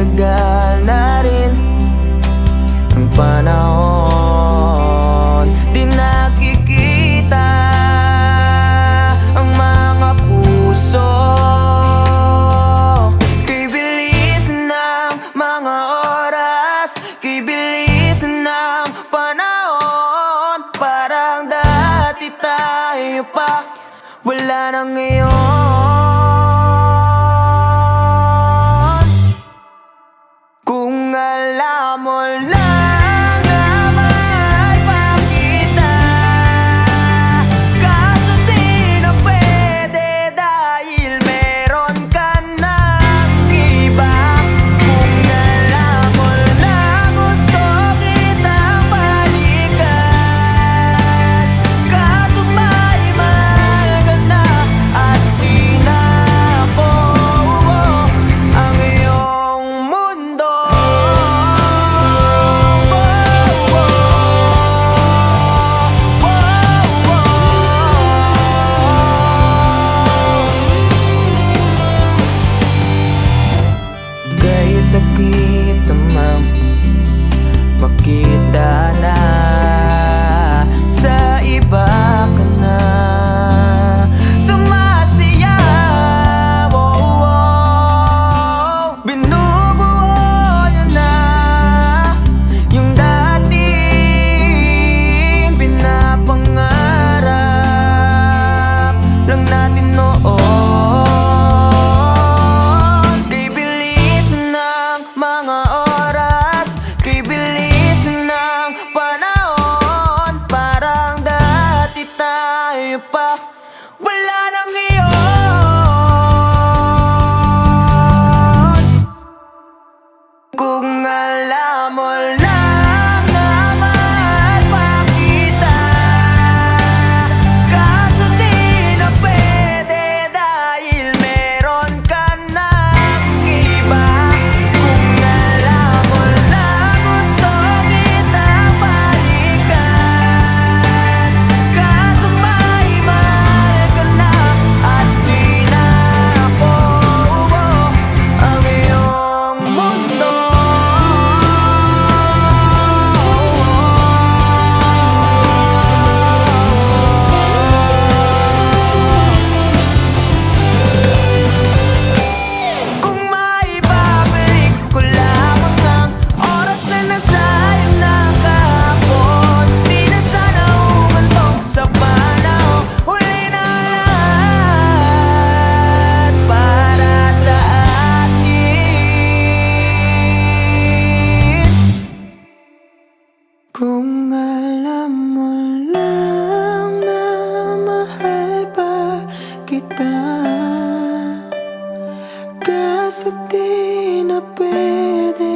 matagal na rin ang panahon, di nakikita ang mga puso. Kay bilis ng mga oras, kay bilis ng panahon, parang dati tayo pa, wala na ngayon. Kung alam mo lang na mahal pa kita, kaso di na pwede dahil meron ka ng iba. Kung alam mo lang gusto kitang balikan, kaso may mahal ka na at di na ako ang iyong mundo. Kaya sakit namang makita na sa iba ka na sumasayaw. Binubuo niya na yung dating pinapangarap lang natin noon. Kay bilis ng mga oras, kay bilis ng panahon, parang dati tayo pa, wala na ngayon. Kung alam mo lang na mahal pa kita, kaso di na pwede dahil meron ka ng iba. Kung alam mo lang gusto kitang balikan, kaso may mahal ka na at di na ako ang iyong mundo. Kung maibabalik ko lamang ang oras na nasayang na kahapon, di na sana umunto sa panahon. Huli na lahat para sa atin. Kung alam mo lang na mahal pa kita, kaso di na pwede